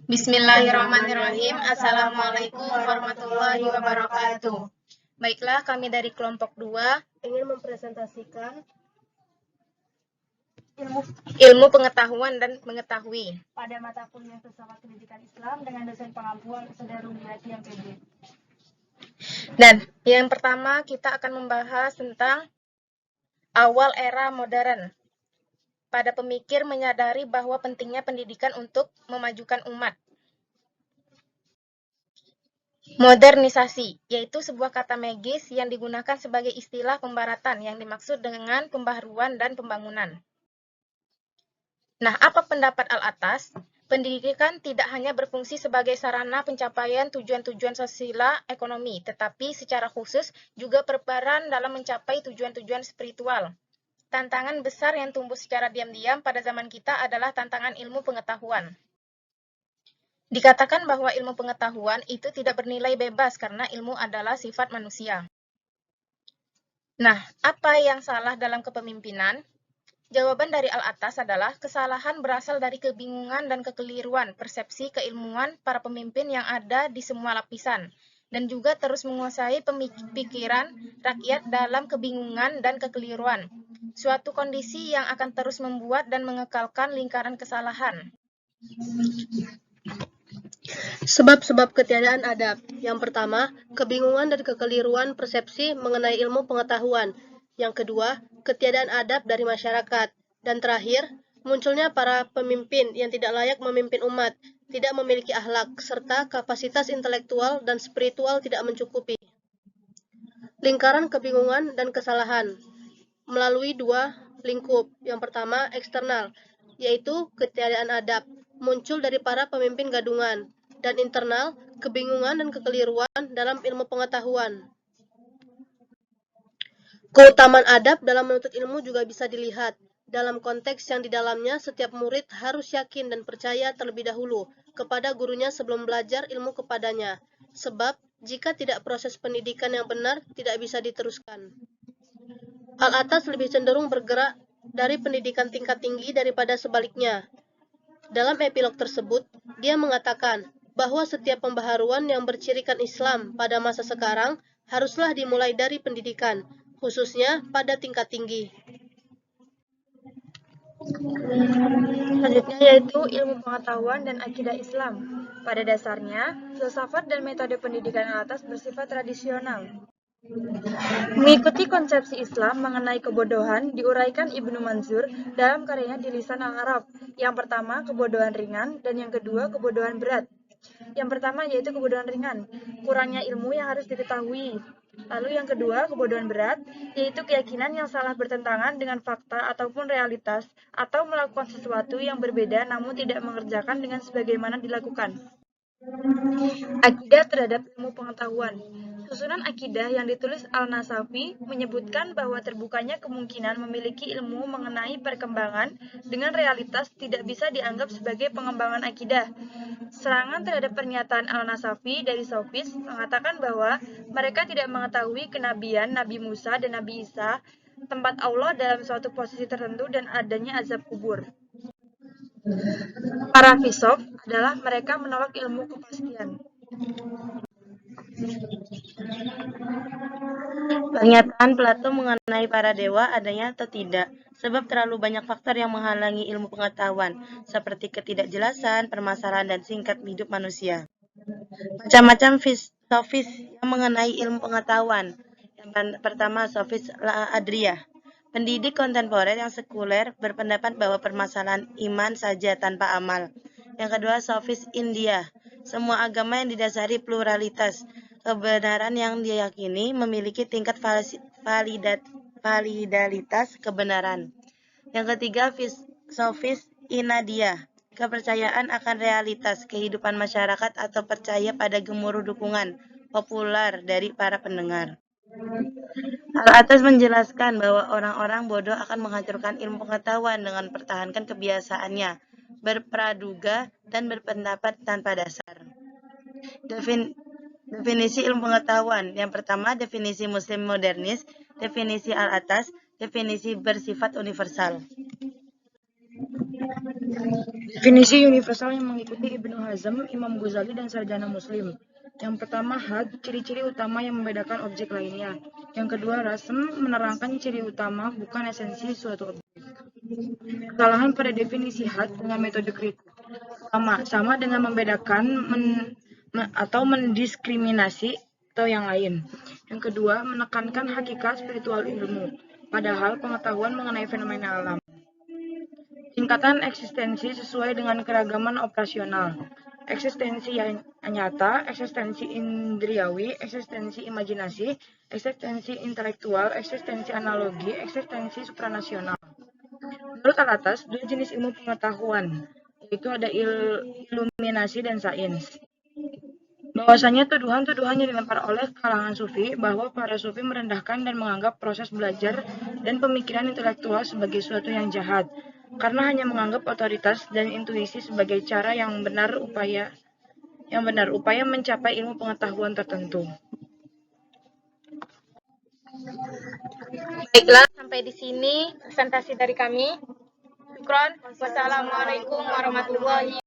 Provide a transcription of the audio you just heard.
Bismillahirrahmanirrahim. Assalamualaikum warahmatullahi wabarakatuh. Baiklah, kami dari kelompok 2 ingin mempresentasikan ilmu pengetahuan dan mengetahui pada mata kuliah Filsafat Pendidikan Islam dengan dosen pengampuan Saudara Rumiati yang PD. Dan yang pertama kita akan membahas tentang awal era modern. Pada pemikir menyadari bahwa pentingnya pendidikan untuk memajukan umat. Modernisasi, yaitu sebuah kata magis yang digunakan sebagai istilah pembaratan yang dimaksud dengan pembaharuan dan pembangunan. Nah, apa pendapat Al-Atas? Pendidikan tidak hanya berfungsi sebagai sarana pencapaian tujuan-tujuan sosial ekonomi, tetapi secara khusus juga berperan dalam mencapai tujuan-tujuan spiritual. Tantangan besar yang tumbuh secara diam-diam pada zaman kita adalah tantangan ilmu pengetahuan. Dikatakan bahwa ilmu pengetahuan itu tidak bernilai bebas karena ilmu adalah sifat manusia. Nah, apa yang salah dalam kepemimpinan? Jawaban dari Al-Atas adalah kesalahan berasal dari kebingungan dan kekeliruan persepsi keilmuan para pemimpin yang ada di semua lapisan, dan juga terus menguasai pemikiran rakyat dalam kebingungan dan kekeliruan, suatu kondisi yang akan terus membuat dan mengekalkan lingkaran kesalahan. Sebab-sebab ketiadaan adab. Yang pertama, kebingungan dan kekeliruan persepsi mengenai ilmu pengetahuan. Yang kedua, ketiadaan adab dari masyarakat. Dan terakhir, munculnya para pemimpin yang tidak layak memimpin umat, tidak memiliki akhlak, serta kapasitas intelektual dan spiritual tidak mencukupi. Lingkaran kebingungan dan kesalahan melalui dua lingkup. Yang pertama, eksternal, yaitu ketiadaan adab, muncul dari para pemimpin gadungan. Dan internal, kebingungan dan kekeliruan dalam ilmu pengetahuan. Keutamaan adab dalam menuntut ilmu juga bisa dilihat dalam konteks yang di dalamnya setiap murid harus yakin dan percaya terlebih dahulu kepada gurunya sebelum belajar ilmu kepadanya. Sebab, jika tidak proses pendidikan yang benar, tidak bisa diteruskan. Al-Atas lebih cenderung bergerak dari pendidikan tingkat tinggi daripada sebaliknya. Dalam epilog tersebut, dia mengatakan bahwa setiap pembaharuan yang bercirikan Islam pada masa sekarang haruslah dimulai dari pendidikan, khususnya pada tingkat tinggi. Selanjutnya yaitu ilmu pengetahuan dan akidah Islam. Pada dasarnya, filsafat dan metode pendidikan Al-Atas bersifat tradisional. Mengikuti konsepsi Islam mengenai kebodohan diuraikan Ibnu Manzur dalam karyanya di Lisan Al-Arab. Yang pertama, kebodohan ringan, dan yang kedua, kebodohan berat. Yang pertama yaitu kebodohan ringan, kurangnya ilmu yang harus diketahui. Lalu yang kedua, kebodohan berat, yaitu keyakinan yang salah bertentangan dengan fakta ataupun realitas, atau melakukan sesuatu yang berbeda namun tidak mengerjakan dengan sebagaimana dilakukan. Akidah terhadap ilmu pengetahuan. Susunan akidah yang ditulis Al-Nasafi menyebutkan bahwa terbukanya kemungkinan memiliki ilmu mengenai perkembangan dengan realitas tidak bisa dianggap sebagai pengembangan akidah. Serangan terhadap pernyataan Al-Nasafi dari Sofis mengatakan bahwa mereka tidak mengetahui kenabian Nabi Musa dan Nabi Isa, tempat Allah dalam suatu posisi tertentu dan adanya azab kubur. Para filosof adalah mereka menolak ilmu kepastian. Pernyataan Plato mengenai para dewa adanya atau tidak, sebab terlalu banyak faktor yang menghalangi ilmu pengetahuan, seperti ketidakjelasan, permasalahan, dan singkat hidup manusia. Macam-macam sofis yang mengenai ilmu pengetahuan. Yang pertama, sofis Adria. Pendidik kontemporer yang sekuler berpendapat bahwa permasalahan iman saja tanpa amal. Yang kedua, sofis India. Semua agama yang didasari pluralitas. Kebenaran yang diyakini memiliki tingkat validalitas kebenaran. Yang ketiga, sofis Inadia. Kepercayaan akan realitas kehidupan masyarakat atau percaya pada gemuruh dukungan populer dari para pendengar. Al-Atas menjelaskan bahwa orang-orang bodoh akan menghancurkan ilmu pengetahuan dengan mempertahankan kebiasaannya, berpraduga, dan berpendapat tanpa dasar. Definisi ilmu pengetahuan. Yang pertama, definisi Muslim modernis, definisi Al-Atas, definisi bersifat universal. Definisi universal yang mengikuti Ibnu Hazm, Imam Ghazali, dan sarjana Muslim. Yang pertama, had, ciri-ciri utama yang membedakan objek lainnya. Yang kedua, rasm, menerangkan ciri utama, bukan esensi suatu objek. Kesalahan pada definisi had dengan metode kritik. Sama dengan membedakan atau mendiskriminasi atau yang lain. Yang kedua, menekankan hakikat spiritual ilmu, padahal pengetahuan mengenai fenomena alam. Tingkatan eksistensi sesuai dengan keragaman operasional. Eksistensi yang nyata, eksistensi indriawi, eksistensi imajinasi, eksistensi intelektual, eksistensi analogi, eksistensi supranasional. Menurut Alatas, dua jenis ilmu pengetahuan, yaitu ada iluminasi dan sains. Bahwasanya tuduhan-tuduhan yang dilempar oleh kalangan sufi bahwa para sufi merendahkan dan menganggap proses belajar dan pemikiran intelektual sebagai suatu yang jahat, karena hanya menganggap otoritas dan intuisi sebagai cara yang benar upaya mencapai ilmu pengetahuan tertentu. Baiklah, sampai di sini presentasi dari kami. Syukron. Wassalamualaikum warahmatullahi